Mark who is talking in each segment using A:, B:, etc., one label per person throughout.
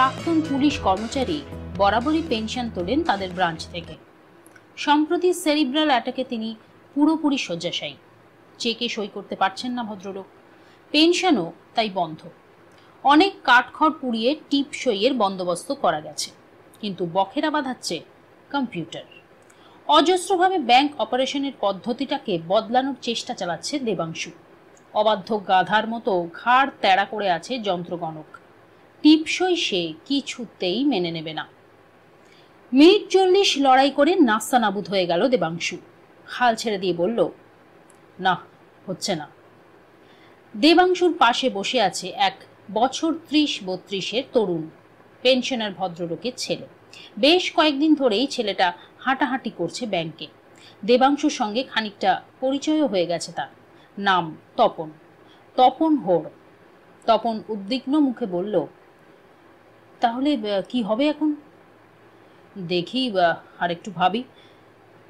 A: প্রাক্তন পুলিশ কর্মচারী বরাবরই পেনশন তোলেন তাদের ব্রাঞ্চ থেকে। সম্প্রতি সেরিব্রাল অ্যাটাকে তিনি পুরোপুরি শয্যাশায়ী। চেকে সই করতে পারছেন না ভদ্রলোক, পেনশনও তাই বন্ধ। অনেক কাঠখড় পুড়িয়ে টিপ সইয়ের বন্দোবস্ত করা গেছে, কিন্তু বখেরা বাঁধাচ্ছে কম্পিউটার। অজস্রভাবে ব্যাংক অপারেশনের পদ্ধতিটাকে বদলানোর চেষ্টা চালাচ্ছে দেবাংশু। অবাধ্য গাধার মতো ঘাড় তেড়া করে আছে যন্ত্রগণক। টিপসই সে কিছুতেই মেনে নেবে না। মিনিট 40 লড়াই করে নাস্তানাবুদ হয়ে গেল দেবাংশু। হাল ছেড়ে দিয়ে বলল, না, হচ্ছে না। দেবাংশুর পাশে বসে আছে এক বছর 30-32-এর তরুণ পেনশনার ভদ্রলোকের ছেলে। বেশ কয়েকদিন ধরেই ছেলেটা হাঁটাহাঁটি করছে ব্যাংকে। দেবাংশুর সঙ্গে খানিকটা পরিচয়ও হয়ে গেছে তার। নাম তপন, তপন হোড়। তপন উদ্বিগ্ন মুখে বলল, তাহলে কি হবে এখন? দেখি, আর একটু ভাবি,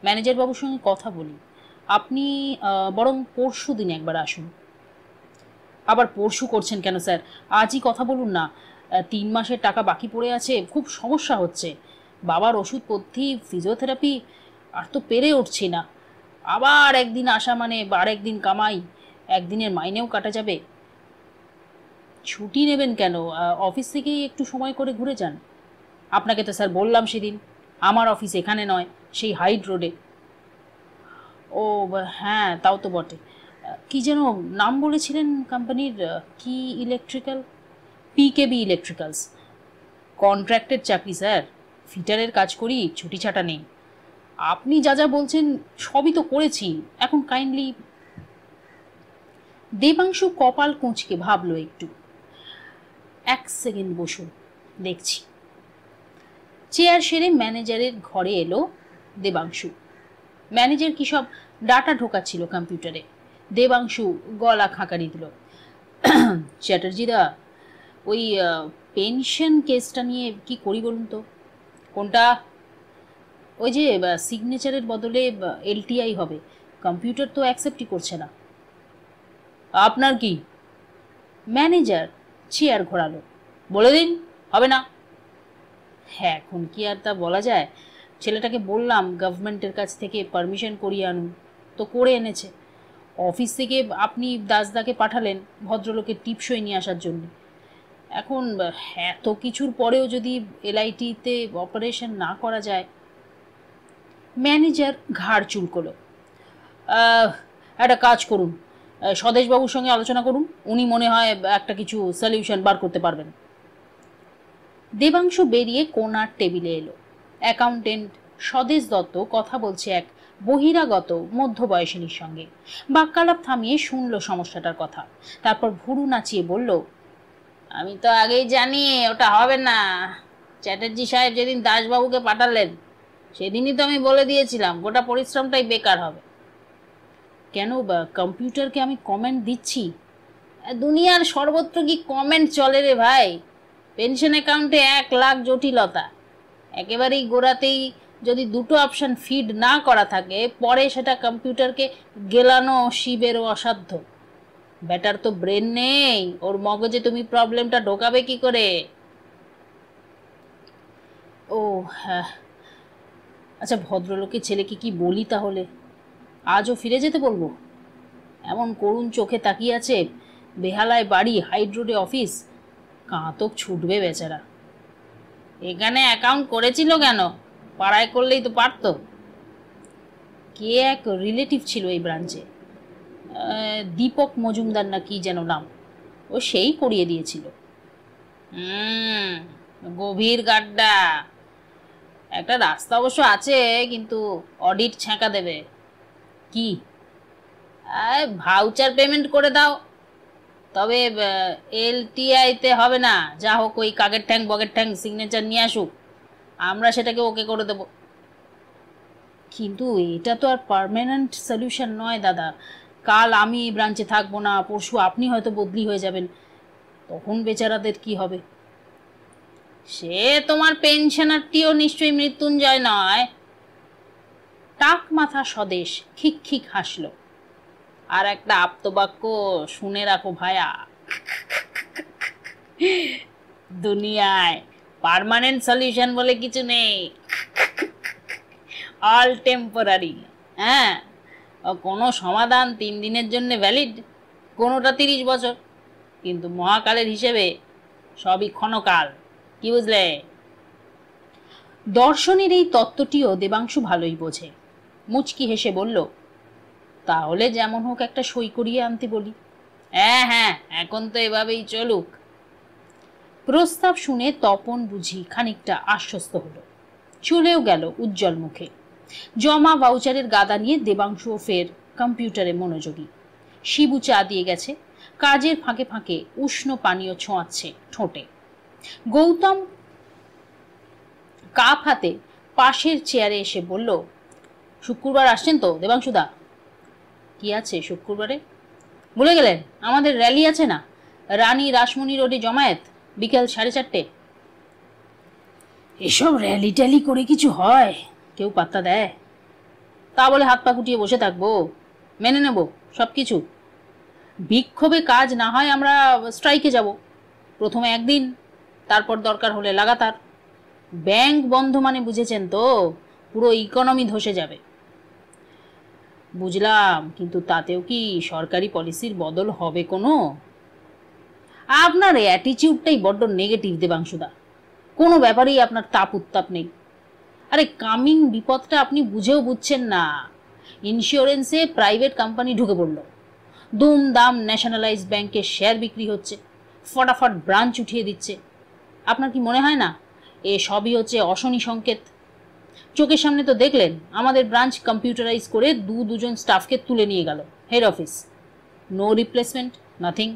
A: ম্যানেজার বাবুর সঙ্গে কথা বলি। আপনি বরং পরশু দিন একবার আসুন। আবার পরশু করছেন কেন স্যার? আজই কথা বলুন না। 3 মাসের টাকা বাকি পড়ে আছে, খুব সমস্যা হচ্ছে। বাবার ওষুধপত্তি, ফিজিওথেরাপি, আর তো পেরে উঠছি না। আবার একদিন আসা মানে আর একদিন কামাই, একদিনের মাইনেও কাটা যাবে। ছুটি নেবেন কেন? অফিস থেকেই একটু সময় করে ঘুরে যান। আপনাকে তো স্যার বললাম সেদিন, আমার অফিস এখানে নয়, সেই হাইড রোডে। ও হ্যাঁ, তাও তো বটে। কি যেন নাম বলেছিলেন কোম্পানির? কি ইলেকট্রিক্যাল? PKb electricals. কন্ট্রাক্টের চাকরি স্যার, ফিটারের কাজ করি, ছুটি ছাটা নেই। আপনি যা যা বলছেন সবই তো করেছি, এখন কাইন্ডলি। দেবাংশু কপাল কুঁচকে ভাবলো একটু। 1 সেকেন্ড বসুন, দেখছি। চেয়ার সেরে ম্যানেজারের ঘরে এলো দেবাংশু। ম্যানেজার কি সব ডাটা ঢোকাচ্ছিল কম্পিউটারে। দেবাংশু গলা খাঁকারি দিল, চ্যাটার্জিদা, ওই পেনশন কেসটা নিয়ে কি করি বলুন তো? কোনটা? ওই যে সিগনেচারের বদলে এলটিআই হবে, কম্পিউটার তো অ্যাকসেপ্টই করছে না। আপনার কি? ম্যানেজার চেয়ার ঘোরালো, বলে দিন, হবে না। হ্যাঁ, এখন কি আর তা বলা যায়? ছেলেটাকে বললাম গভর্নমেন্টের কাছ থেকে পারমিশন করিয়ে আনুন, তো করে এনেছে। অফিস থেকে আপনি দাসদাকে পাঠালেন ভদ্রলোকের টিপসই নিয়ে আসার জন্য। এখন এত কিছুর পরেও যদি এলআইটিতে অপারেশন না করা যায়। ম্যানেজার ঘাড় চুলকোলো, একটা কাজ করুন, স্বদেশবাবুর সঙ্গে আলোচনা করুন, উনি মনে হয় একটা কিছু সলিউশন বার করতে পারবেন। দেবাংশু বেরিয়ে কোনার টেবিলে এলো। অ্যাকাউন্টেন্ট স্বদেশ দত্ত কথা বলছে এক বহিরাগত মধ্যবয়সিনীর সঙ্গে। বাক্যালাপ থামিয়ে শুনল সমস্যাটার কথা, তারপর ভুরু নাচিয়ে বলল, আমি তো আগেই জানি ওটা হবে না। চ্যাটার্জি সাহেব যেদিন দাসবাবুকে পাঠালেন সেদিনই তো আমি বলে দিয়েছিলাম গোটা পরিশ্রমটাই বেকার হবে। কেন? কম্পিউটারকে আমি কমেন্ট দিচ্ছি। দুনিয়ার সর্বত্র কি কমেন্ট চলে রে ভাই? পেনশন অ্যাকাউন্টে 1 লাখ জটিলতা। একেবারেই গোড়াতেই যদি দুটো অপশন ফিড না করা থাকে, পরে সেটা কম্পিউটারকে গেলানো শিবেরও অসাধ্য। ব্যাটার তো ব্রেন নেই, ওর মগজে তুমি প্রবলেমটা ঢোকাবে কি করে? ও হ্যাঁ, আচ্ছা, ভদ্রলোকের ছেলেকে কি বলি তাহলে? আজও ফিরে যেতে বলবো? এমন করুণ চোখে তাকিয়ে আছে, বেহালায় বাড়ি, হাইড রোডে অফিস, কাঁতক ছুটবে বেচারা। এখানে অ্যাকাউন্ট করেছিল কেন? পাড়ায় করলেই তো পারতো। কে এক রিলেটিভ ছিল এই ব্রাঞ্চে, দীপক মজুমদার না কি যেন নাম, ও সেই করিয়ে দিয়েছিল। গভীর গাড্ডা। একটা রাস্তা অবশ্য আছে, কিন্তু অডিট ছ্যাঁকা দেবে। কি? ভাউচার পেমেন্ট করে দাও, তবে এলটিআইতে হবে না। যা হোক, ওই কাগের ট্যাঙ্ক বগের ট্যাঙ্ক সিগনেচার নিয়ে আসুক, আমরা সেটাকে ওকে করে দেব। কিন্তু এটা তো আর পার্মানেন্ট সলিউশন নয় দাদা। কাল আমি এই ব্রাঞ্চে থাকবো না, পরশু আপনি হয়তো বদলি হয়ে যাবেন, তখন বেচারাদের কি হবে? সে তোমার পেনশনারটিও নিশ্চয়ই মৃত্যুঞ্জয় নয়। টাক মাথা স্বদেশ খিক খিক হাসল। আর একটা আপ্তবাক্য শুনে রাখো ভায়া, দুনিয়ায় পার্মানেন্ট সলিউশন বলে কিছু নেই, অল টেম্পোরারি। হ্যাঁ, কোনো সমাধান 3 দিনের জন্য ভ্যালিড, কোনোটা 30 বছর, কিন্তু মহাকালের হিসেবে সবই ক্ষণকাল। কি বুঝলে? দর্শনের এই তত্ত্বটিও দেবাংশু ভালোই বোঝে। মুচকি হেসে বলল, তাহলে যেমন হোক একটা সই করিয়ে আনতে বলি। হ্যাঁ হ্যাঁ, এখন তো এভাবেই চলুক। প্রস্তাব শুনে তপন বুঝি খানিকটা আশ্বস্ত হলো, চলেও গেল উজ্জ্বল মুখে। জমা ভাউচারের গাদা নিয়ে দেবাংশুও ফের কম্পিউটারে মনোযোগী। শিবু চা দিয়ে গেছে, কাজের ফাঁকে ফাঁকে উষ্ণ পানীয় ছোঁয়াচ্ছে ঠোঁটে। গৌতম কাপ হাতে পাশের চেয়ারে এসে বলল, শুক্রবার আসছেন তো দেবাংশুদা? কি আছে শুক্রবারে? ভুলে গেলেন? আমাদের র্যালি আছে না, রানী রাসমণি রোডে জমায়েত, বিকেল 4:30। এসব র্যালি ট্যালি করে কিছু হয়? কেউ পাত্তা দেয়? তা বলে হাত পা গুটিয়ে বসে থাকবো? মেনে নেব সব কিছু। বিক্ষোভে কাজ না হয় আমরা স্ট্রাইকে যাব, প্রথমে একদিন, তারপর দরকার হলে লাগাতার। ব্যাংক বন্ধ মানে বুঝেছেন তো, পুরো ইকোনমি ধসে যাবে। বুঝলাম, কিন্তু তাতেও কি সরকারি পলিসির বদল হবে কোনো? আপনার অ্যাটিচিউডটাই বড্ড নেগেটিভ দেবাংশুদা, কোনো ব্যাপারেই আপনার তাপ উত্তাপ নেই। আরে কামিং বিপদটা আপনি বুঝেও বুঝছেন না। ইন্স্যুরেন্সে প্রাইভেট কোম্পানি ঢুকে পড়ল, দুমদাম ন্যাশনালাইজড ব্যাংকের শেয়ার বিক্রি হচ্ছে, ফটাফট ব্রাঞ্চ উঠিয়ে দিচ্ছে। আপনার কি মনে হয় না এ সবই হচ্ছে অশনি সংকেত? চোখের সামনে তো দেখলেন, আমাদের ব্রাঞ্চ কম্পিউটারাইজ করে দুজন স্টাফকে তুলে নিয়ে গেল head office. No replacement, nothing.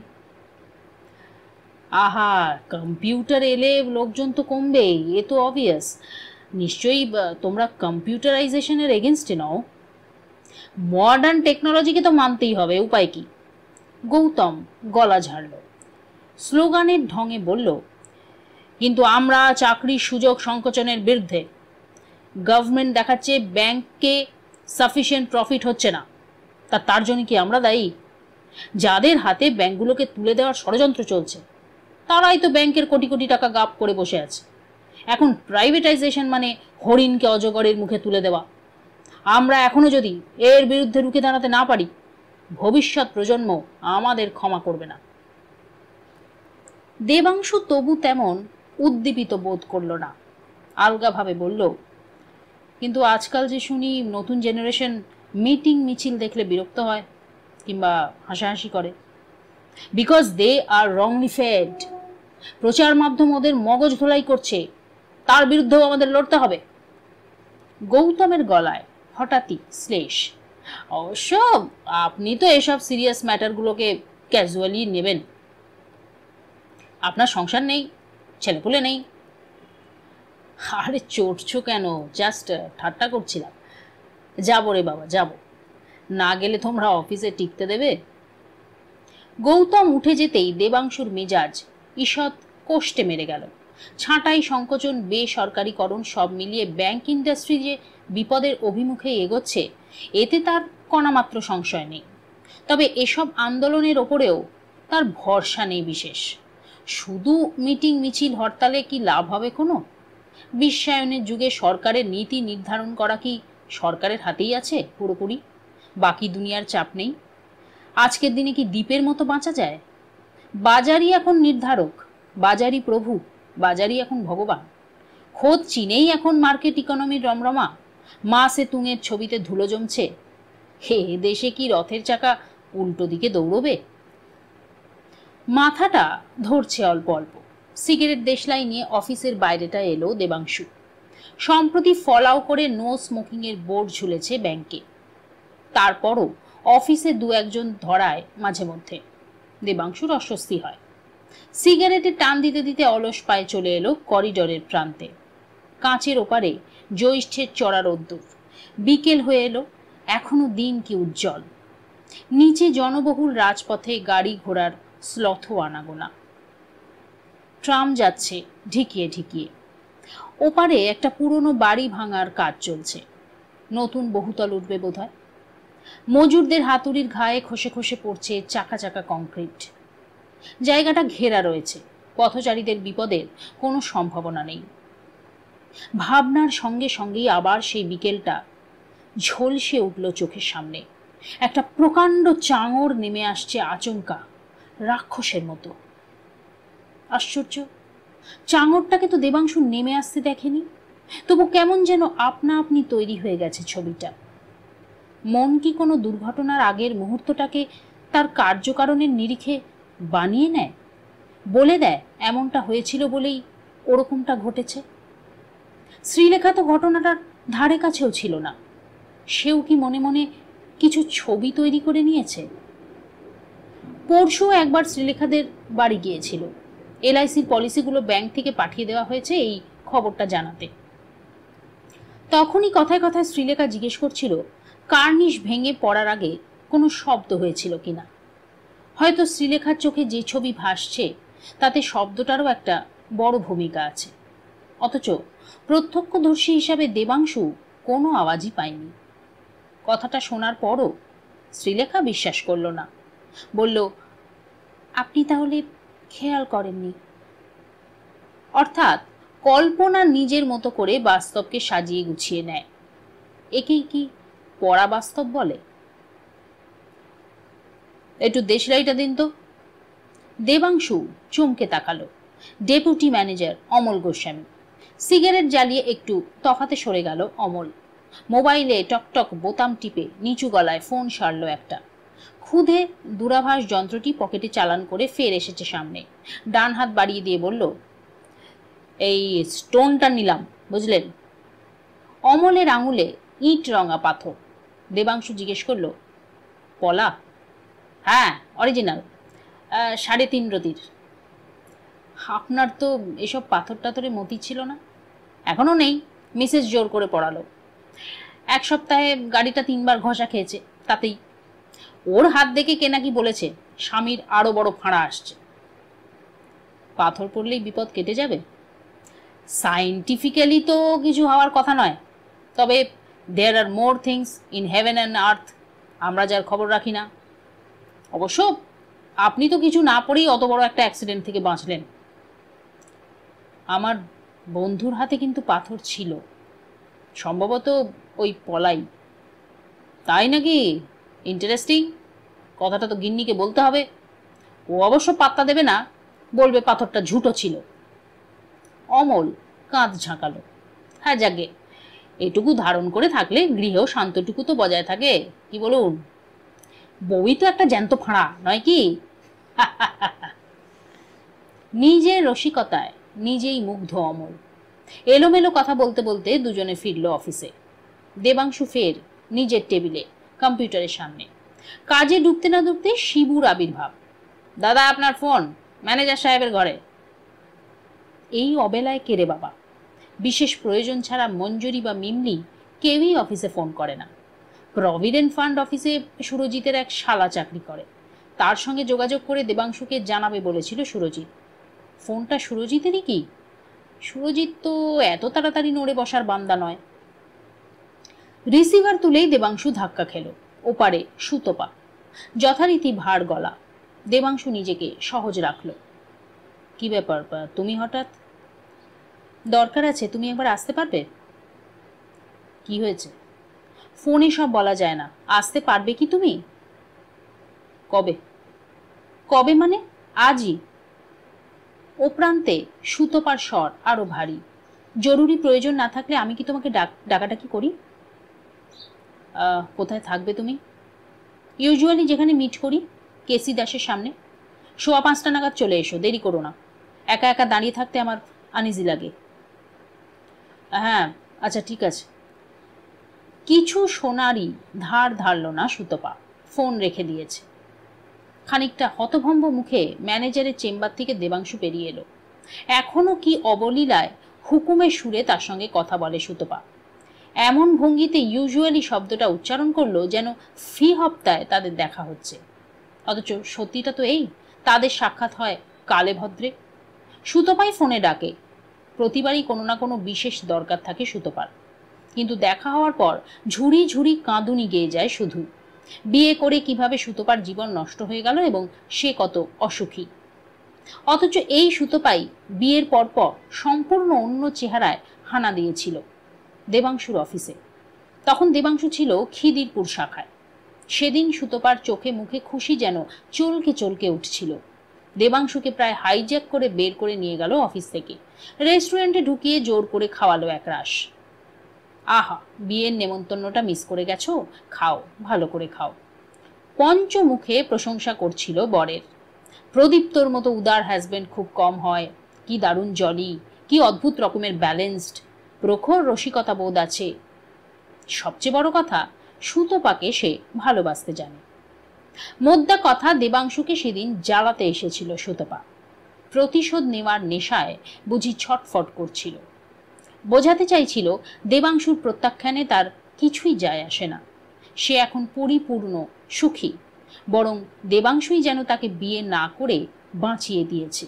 A: আহা, কম্পিউটার এলে লোকজন তো কমবেই, এ তো অবভিয়াস। নিশ্চয়ই তোমরা কম্পিউটারাইজেশনের এগেনস্টে নাও। মডার্ন টেকনোলজিকে তো মানতেই হবে, উপায় কি? গৌতম গলা ঝাড়ল, স্লোগানের ঢঙে বলল, কিন্তু আমরা চাকরির সুযোগ সংকোচনের বিরুদ্ধে। গভর্নমেন্ট দেখাচ্ছে ব্যাংকে সাফিসিয়েন্ট প্রফিট হচ্ছে না, তার জন্য কি আমরা দায়ী? যাদের হাতে ব্যাংকগুলোকে তুলে দেওয়ার ষড়যন্ত্র চলছে, তারাই তো ব্যাংকের কোটি কোটি টাকা গাপ করে বসে আছে। এখন প্রাইভেটাইজেশন মানে হরিণকে অজগরের মুখে তুলে দেওয়া। আমরা এখনো যদি এর বিরুদ্ধে রুখে দাঁড়াতে না পারি, ভবিষ্যৎ প্রজন্ম আমাদের ক্ষমা করবে না। দেবাংশু তবু তেমন উদ্দীপিত বোধ করল না, আলগাভাবে বলল, কিন্তু আজকাল যে শুনি নতুন জেনারেশন মিটিং মিছিল দেখলে বিরক্ত হয় কিংবা হাসাহাসি করে, because they are wrongly fed. প্রচার মাধ্যম ওদের মগজ ধোলাই করছে, তার বিরুদ্ধেও আমাদের লড়তে হবে। গৌতমের গলায় হঠাৎই শ্লেষ। অবশ্য আপনি তো এসব সিরিয়াস ম্যাটারগুলোকে ক্যাজুয়ালি নেবেন। আপনার সংসার নেই, ছেলেপুলে নেই। আরে চটছো কেন? জাস্ট ঠাট্টা করছিলাম। যাবো রে বাবা, যাবো। না গেলে তোমরা অফিসে টিকতে দেবে? গৌতম উঠে যেতেই দেবাংশুর মেজাজ ঈষৎ কোষ্ঠে মেরে গেল। ছাঁটাই, সংকোচন, বেসরকারিকরণ সব মিলিয়ে ব্যাংক ইন্ডাস্ট্রি যে বিপদের অভিমুখে এগোচ্ছে, এতে তার কণামাত্র সংশয় নেই। তবে এসব আন্দোলনের ওপরেও তার ভরসা নেই বিশেষ। শুধু মিটিং মিছিল হরতালে কি লাভ হবে কোনো? বিশ্বায়নের যুগে সরকারের নীতি নির্ধারণ করা কি সরকারের হাতেই আছে পুরোপুরি? বাকি দুনিয়ার চাপ নেই? আজকের দিনে কি দ্বীপের মতো বাঁচা যায়? বাজারই এখন নির্ধারক, বাজারই প্রভু, বাজারই এখন ভগবান। খোদ চীনেই এখন মার্কেট ইকোনমির রমরমা, মাসে তুঙের ছবিতে ধুলো জমছে। হে দেশে কি রথের চাকা উল্টো দিকে দৌড়বে? মাথাটা ধরছে অল্প অল্প। সিগারেট দেশলাই নিয়ে অফিসের বাইরেটা এলো দেবাংশু। সম্প্রতি ফলাও করে নো স্মোকিং এর বোর্ড ঝুলেছে ব্যাংকে। তারপরও অফিসে দু একজন ধরায় মাঝে মধ্যে। দেবাংশুর অস্বস্তি হয়। সিগারেটে টান দিতে দিতে অলস পায়ে চলে এলো করিডোরের প্রান্তে। কাঁচের ওপারে জ্যৈষ্ঠের চড়া রোদ্দুর। বিকেল হয়ে এলো, এখনো দিন কি উজ্জ্বল। নিচে জনবহুল রাজপথে গাড়ি ঘোড়ার স্লথ আনাগোনা। ট্রাম যাচ্ছে ঢিকিয়ে ঢিকিয়ে। ওপারে একটা পুরনো বাড়ি ভাঙার কাজ চলছে, নতুন বহুতল উঠবে বোধহয়। মজুরদের হাতুড়ির ঘায়ে খসে খসে পড়ছে চাকা চাকা কংক্রিট। জায়গাটা ঘেরা রয়েছে, পথচারীদের বিপদের কোনো সম্ভাবনা নেই। ভাবনার সঙ্গে সঙ্গেই আবার সেই বিকেলটা ঝলসে উঠল চোখের সামনে। একটা প্রকাণ্ড চাঙড় নেমে আসছে আচমকা, রাক্ষসের মতো। আশ্চর্য, চাঙড়টাকে তো দেবাংশু নেমে আসতে দেখেনি, তবু কেমন যেন আপনা আপনি তৈরি হয়ে গেছে ছবিটা। মন কি কোনো দুর্ঘটনার আগের মুহূর্তটাকে তার কার্যকারণের নিরিখে বানিয়ে নেয়, বলে দেয় এমনটা হয়েছিল বলেই ওরকমটা ঘটেছে? শ্রীলেখা তো ঘটনাটার ধারে কাছেও ছিল না, সেও কি মনে মনে কিছু ছবি তৈরি করে নিয়েছে? পরশু একবার শ্রীলেখাদের বাড়ি গিয়েছিল, এলআইসির পলিসিগুলো ব্যাংক থেকে পাঠিয়ে দেওয়া হয়েছে এই খবরটা জানাতে। তখনই কথায় কথায় শ্রীলেখা জিজ্ঞেস করছিল কার্নিশ ভেঙে পড়ার আগে কোনো শব্দ হয়েছিল কিনা। হয়তো শ্রীলেখার চোখে যে ছবি ভাসছে তাতে শব্দটারও একটা বড় ভূমিকা আছে, অথচ প্রত্যক্ষদর্শী হিসাবে দেবাংশু কোনো আওয়াজই পায়নি। কথাটা শোনার পরও শ্রীলেখা বিশ্বাস করল না, বলল, আপনি তাহলে খেয়াল করেননি? অর্থাৎ কল্পনা নিজের মতো করে বাস্তবকে সাজিয়ে গুছিয়ে নেয়, একেই কি পড়া বাস্তব বলে? একটু দেশলাইটা দিন তো। দেবাংশু চমকে তাকালো। Deputy manager Amal Goswami. Cigarette জ্বালিয়ে একটু তফাতে সরে গেল অমল। মোবাইলে টকটক বোতাম টিপে নিচু গলায় ফোন সারল একটা। খুদে দূরাভাষ যন্ত্রটি পকেটে চালান করে ফের এসেছে সামনে। ডান হাত বাড়িয়ে দিয়ে বলল, এই স্টোনটা নিলাম, বুঝলেন? অমলের আঙুলে ইট রঙা পাথর। দেবাংশু জিজ্ঞেস করলো, পলা? হ্যাঁ, অরিজিনাল, 3.5 রতির। আপনার তো এসব পাথর টাথরে মতি ছিল না? এখনো নেই, মিসেস জোর করে পড়ালো। 1 সপ্তাহে গাড়িটা 3 বার ঘষা খেয়েছে, তাতেই। ওর হাত দেখে কে নাকি বলেছে স্বামীর আরো বড় ফাঁড়া আসছে। পাথর পড়লেই বিপদ কেটে যাবে? সায়েন্টিফিক্যালি তো কিছু হওয়ার কথা নয়, তবে there are more things in heaven and earth, আমরা যার খবর রাখি না। অবশ্য আপনি তো কিছু না পড়েই অত বড় একটা অ্যাক্সিডেন্ট থেকে বাঁচলেন। আমার বন্ধুর হাতে কিন্তু পাথর ছিল, সম্ভবত ওই পলাই। তাই নাকি? ইন্টারেস্টিং। কথাটা তো গিন্নিকে বলতে হবে। ও অবশ্য পাত্তা দেবে না, বলবে পাথরটা ঝুটো ছিল। অমল কাঁধ ঝাঁকালো। হ্যাঁ, যাগে, এটুকু ধারণ করে থাকলে গৃহেও শান্তটুকু তো বজায় থাকে, কি বলুন? বউই তো একটা জ্যান্ত ফাঁড়া, নয় কি? নিজের রসিকতায় নিজেই মুগ্ধ অমল। এলোমেলো কথা বলতে বলতে দুজনে ফিরল অফিসে। দেবাংশু ফের নিজের টেবিলে, কম্পিউটারের সামনে। কাজে ঢুকতে না ঢুকতে শিবুর আবির্ভাব। দাদা, আপনার ফোন, ম্যানেজার সাহেবের ঘরে। এই অবেলায় কেড়ে বাবা? বিশেষ প্রয়োজন ছাড়া মঞ্জুরি বা মিমলি কেউই অফিসে ফোন করে না। প্রভিডেন্ট ফান্ড অফিসে সুরজিতের এক শালা চাকরি করে, তার সঙ্গে যোগাযোগ করে দেবাংশুকে জানাবে বলেছিল সুরজিৎ। ফোনটা সুরজিতেরই কি? সুরজিৎ তো এত তাড়াতাড়ি নড়ে বসার বান্দা নয়। রিসিভার তুলেই দেবাংশু ধাক্কা খেল। ওপারে সুতপা, যথারীতি ভার গলা। দেবাংশু নিজেকে সহজ রাখল। কি ব্যাপার, তুমি হঠাৎ? দরকার আছে, তুমি একবার আসতে পারবে? কি হয়েছে? ফোনে সব বলা যায় না, আসতে পারবে কি তুমি? কবে? কবে মানে? আজই। ও প্রান্তে সুতপার স্বর আরো ভারী। জরুরি প্রয়োজন না থাকলে আমি কি তোমাকে ডাকাডাকি করি? কোথায় থাকবে তুমি? ইউজুয়ালি যেখানে মিট করি, কেসি দাসের সামনে। 5:15 নাগাদ চলে এসো, দেরি করো না। একা একা দাঁড়িয়ে থাকতে আমার আনইজি লাগে। হ্যাঁ, আচ্ছা ঠিক আছে। কিছু শোনারই ধার ধারল না সুতপা, ফোন রেখে দিয়েছে। খানিকটা হতভম্ব মুখে ম্যানেজারের চেম্বার থেকে দেবাংশু পেরিয়ে এলো। এখনো কি অবলীলায় হুকুমের সুরে তার সঙ্গে কথা বলে সুতপা। এমন ভঙ্গিতে ইউজুয়ালি শব্দটা উচ্চারণ করলো যেন ফি হপ্তায় তাদের দেখা হচ্ছে, অথচ সত্যিটা তো এই, তাদের সাক্ষাৎ হয় কালে ভদ্রে। সুতপাই ফোনে ডাকে, প্রতিবারই কোনো না কোনো বিশেষ দরকার থাকে সুতপার। কিন্তু দেখা হওয়ার পর ঝুড়ি ঝুড়ি কাঁদুনি গেয়ে যায় শুধু। বিয়ে করে কিভাবে সুতপার জীবন নষ্ট হয়ে গেল এবং সে কত অসুখী। অথচ এই সুতোপাই বিয়ের পরপর সম্পূর্ণ অন্য চেহারায় হানা দিয়েছিল দেবাংশুর অফিসে। তখন দেবাংশু ছিল খিদিরপুর শাখায়। সেদিন সুতোপার চোখে মুখে খুশি যেন চলকে চলকে উঠছিল। দেবাংশুকে প্রায় হাইজ্যাক করে বের করে নিয়ে গেল অফিস থেকে, রেস্টুরেন্টে ঢুকিয়ে জোর করে খাওয়ালো এক রাশ। আহা, বিয়ের নেমন্তন্নটা মিস করে গেছো, খাও, ভালো করে খাও। পঞ্চমুখে প্রশংসা করছিল বরের। প্রদীপ্তর মতো উদার হাজবেন্ড খুব কম হয়, কি দারুণ জলি, কি অদ্ভুত রকমের ব্যালেন্সড, প্রখর রসিকতা বোধ আছে। সবচেয়ে বড় কথা, সুতোপাকে সে ভালোবাসতে জানে। মোদ্দা কথা, দেবাংশুকে সেদিন জ্বালাতে এসেছিল সুতপা। প্রতিশোধ নেওয়ার নেশায় বুঝি ছটফট করছিল। বোঝাতে চাইছিল দেবাংশুর প্রত্যাখ্যানে তার কিছুই যায় আসে না, সে এখন পরিপূর্ণ সুখী, বরং দেবাংশুই যেন তাকে বিয়ে না করে বাঁচিয়ে দিয়েছে।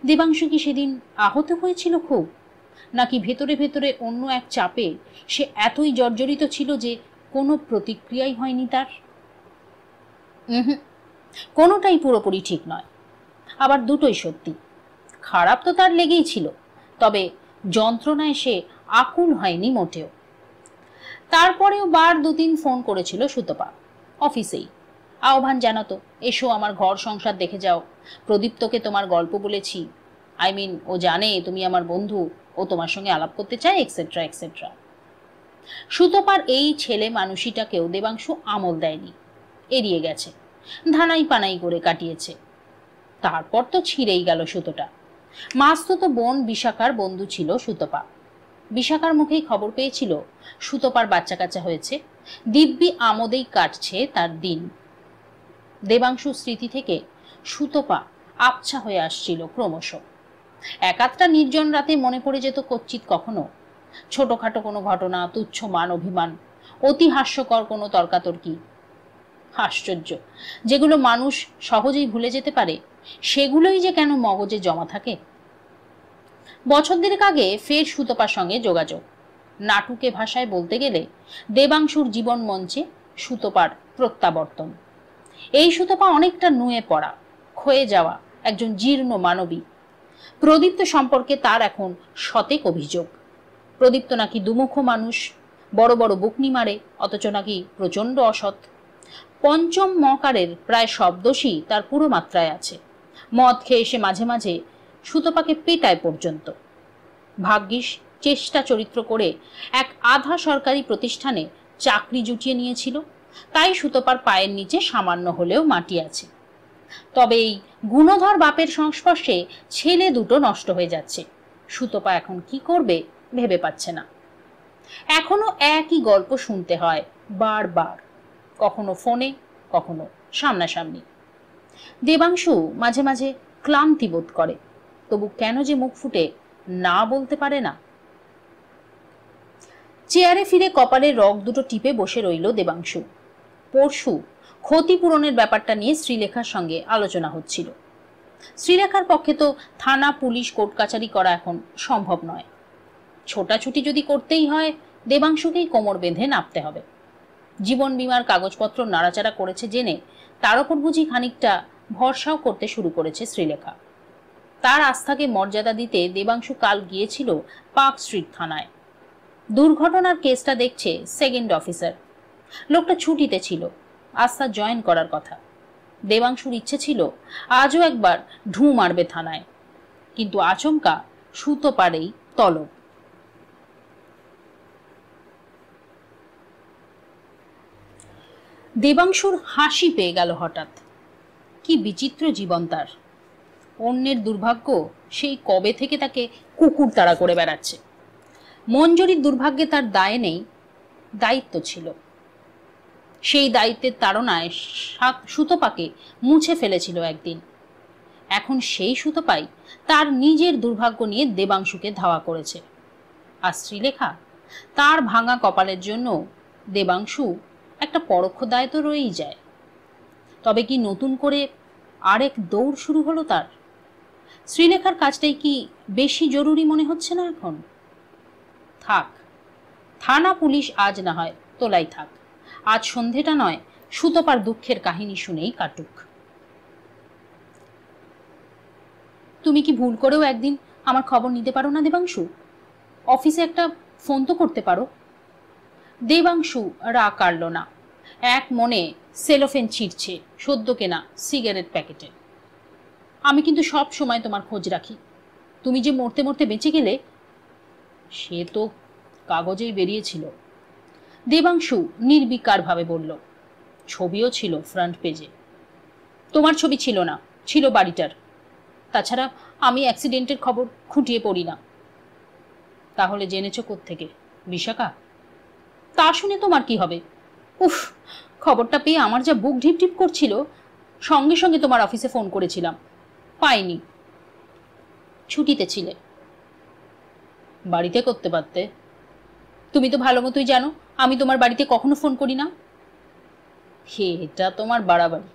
A: দেবাংশু কি সেদিন আহত হয়েছিল খুব, নাকি ভেতরে ভেতরে অন্য এক চাপে সে এতই জর্জরিত ছিল যে কোনো প্রতিক্রিয়াই হয়নি তার? কোনোটাই পুরোপুরি ঠিক নয়, আবার দুটোই সত্যি। খারাপ তো তার লেগেই ছিল, তবে যন্ত্রণায় সে আকুল হয়নি মোটেও। তারপরেও বার দুদিন ফোন করেছিল সুতপা, অফিসেই আহ্বান জানাতো, এসো আমার ঘর সংসার দেখে যাও, প্রদীপ্তকে তোমার গল্প বলেছি, ও জানে তুমি আমার বন্ধু, ও তোমার সঙ্গে আলাপ করতে চায়, এক্সেট্রা এক্সেট্রা। সুতপার এই ছেলে মানুষিটাকেও দেবাংশু আমল দেয়নি, এড়িয়ে গেছে, ধানাই পানাই করে কাটিয়েছে। তারপর তো ছিঁড়েই গেল সুতোটা। মাসতুতো বোন বিশাখার বন্ধু ছিল সুতপা। বিশাখার মুখেই খবর পেয়েছিল সুতপার বাচ্চা কাচ্চা হয়েছে, দিব্যি আমোদেই কাটছে তার দিন। দেবাংশুর স্মৃতি থেকে সুতপা আবছা হয়ে আসছিল ক্রমশ। একাত্রা নির্জন রাতে মনে পড়ে যেত কচ্চিৎ কখনো ছোটখাটো কোনো ঘটনা, তুচ্ছ মান অভিমান, অতি হাস্যকর কোনো তর্কাতর্কি। আশ্চর্য, যেগুলো মানুষ সহজেই ভুলে যেতে পারে সেগুলোই যে কেন মগজে জমা থাকে। বছর দেড়েক আগে ফের সুতপার সঙ্গে যোগাযোগ। নাটুকে ভাষায় বলতে গেলে দেবাংশুর জীবন মঞ্চে সুতপার প্রত্যাবর্তন। এই সুতপা অনেকটা নুয়ে পড়া, ক্ষয়ে যাওয়া একজন জীর্ণ মানবী। প্রদীপ্ত সম্পর্কে তার এখন শতেক অভিযোগ। প্রদীপ্ত নাকি দুমুখ মানুষ, বড় বড় বুকনি মারে, অথচ নাকি প্রচণ্ড অসৎ। পঞ্চম মকারের প্রায় সব দোষই তার পুরো মাত্রায় আছে। মদ খেয়ে এসে মাঝে মাঝে সুতপাকে পেটায় পর্যন্ত। ভাগ্যিস চেষ্টা চরিত্র করে এক আধা সরকারি প্রতিষ্ঠানে চাকরি জুটিয়ে নিয়েছিল, তাই সুতপার পায়ের নিচে সামান্য হলেও মাটি আছে। তবে এই গুণধর বাপের সংস্পর্শে ছেলে দুটো নষ্ট হয়ে যাচ্ছে। সুতপা এখন কি করবে ভেবে পাচ্ছে না। এখনো একই গল্প শুনতে হয় বারবার, কখনো ফোনে, কখনো সামনাসামনি। দেবাংশু মাঝে মাঝে ক্লান্তি বোধ করে, তবু কেন যে মুখ ফুটে না বলতে পারে না। চেয়ারে ফিরে কপালে রগ দুটো টিপে বসে রইল দেবাংশু। পরশু ক্ষতিপূরণের ব্যাপারটা নিয়ে শ্রীলেখার সঙ্গে আলোচনা হচ্ছিল। শ্রীলেখার পক্ষে তো থানা, পুলিশ, কোর্ট কাচারি করা এখন সম্ভব নয়। ছোটাছুটি যদি করতেই হয়, দেবাংশুকেই কোমর বেঁধে নামতে হবে। জীবন বীমার কাগজপত্র নাড়াচাড়া করেছে জেনে তার ওপর বুঝি খানিকটা ভরসাও করতে শুরু করেছে শ্রীলেখা। তার আস্থাকে মর্যাদা দিতে দেবাংশু কাল গিয়েছিল পার্ক স্ট্রিট থানায়। দুর্ঘটনার কেসটা দেখছে সেকেন্ড অফিসার। লোকটা ছুটিতে ছিল, আস্থা জয়েন করার কথা। দেবাংশুর ইচ্ছে ছিল আজও একবার ঢু মারবে থানায়, কিন্তু আচমকা সুতপারেই তলব। দেবাংশুর হাসি পেয়ে গেল হঠাৎ। কি বিচিত্র জীবন তার! অন্যের দুর্ভাগ্য সেই কবে থেকে তাকে কুকুর তাড়া করে বেড়াচ্ছে। মঞ্জুরির দুর্ভাগ্যে তার দায় নেই, দায়িত্ব ছিল। সেই দায়িত্বের তাড়নায় সুতপাকে মুছে ফেলেছিল একদিন। এখন সেই সুতপাই তার নিজের দুর্ভাগ্য নিয়ে দেবাংশুকে ধাওয়া করেছে। আর শ্রীলেখা, তার ভাঙা কপালের জন্য দেবাংশু একটা পরোক্ষ দায় তো রয়েই যায়। তবে কি নতুন করে আরেক দৌড় শুরু হলো তার? শ্রীলেখার কাজটাই কি বেশি জরুরি মনে হচ্ছে না এখন? থাক, থানা পুলিশ আজ না হয় তোলাই থাক, আজ সন্ধেটা নয় সুতপার দুঃখের কাহিনী শুনেই কাটুক। তুমি কি ভুল করেও একদিন আমার খবর নিতে পারো না দেবাংশু? অফিসে একটা ফোন তো করতে পারো। দেবাংশু রাগ কাড়ল না, এক মনে সেলোফেন ছিঁড়ছে সদ্য কেনা সিগারেট প্যাকেটে। আমি কিন্তু সব সময় তোমার খোঁজ রাখি। তুমি যে মরতে মরতে বেঁচে গেলে সে তো কাগজেই বেরিয়েছিল। দেবাংশু নির্বিকারভাবে বলল, ছবিও ছিল ফ্রন্ট পেজে। তোমার ছবি ছিল না, ছিল বাড়িটার। তাছাড়া আমি অ্যাক্সিডেন্টের খবর খুঁটিয়ে পড়ি না। তাহলে জেনেছ কোত্থেকে বিশাখা? তা শুনে তোমার কি হবে? উফ, খবরটা পেয়ে আমার যা বুক ঢিপ ঢিপ করছিল, সঙ্গে সঙ্গে তোমার অফিসে ফোন করেছিলাম, পাইনি। ছুটিতে ছিলে, বাড়িতে করতে পারতে। তুমি তো ভালো মতোই জানো আমি তোমার বাড়িতে কখনো ফোন করি না। হে, এটা তোমার বাড়াবাড়ি।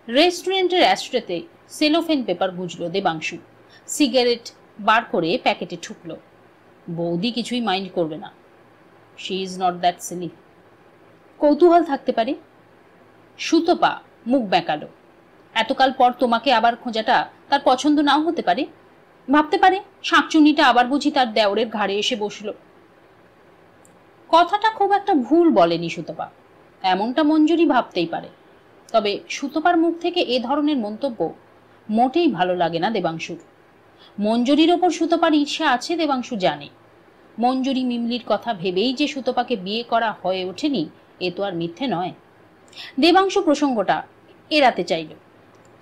A: রেস্টুরেন্টের অ্যাস্ট্রেতে সেলোফেন পেপার গুঁজল দেবাংশু, সিগারেট বার করে প্যাকেটে ঠুকলো। বৌদি কিছুই মাইন্ড করবে না, she is not that silly. কৌতূহল থাকতে পারে। সুতপা মুখ বেঁকালো। এতকাল পর তোমাকে আবার খোঁজাটা তার পছন্দ নাও হতে পারে। ভাবতে পারে শাঁকচুন্নিটা আবার বুঝি তার দেওরের ঘাড়ে এসে বসল। কথাটা খুব একটা ভুল বলেনি সুতপা, এমনটা মঞ্জুরি ভাবতেই পারে। তবে সুতপার মুখ থেকে এ ধরনের মন্তব্য মোটেই ভালো লাগে না দেবাংশুর। মঞ্জুরির ওপর সুতপার ঈর্ষা আছে দেবাংশু জানে। মঞ্জুরি মিমলির কথা ভেবেই যে সুতপাকে বিয়ে করা হয়ে ওঠেনি এ তো আর মিথ্যে নয়। দেবাংশু প্রসঙ্গটা এড়াতে চাইল।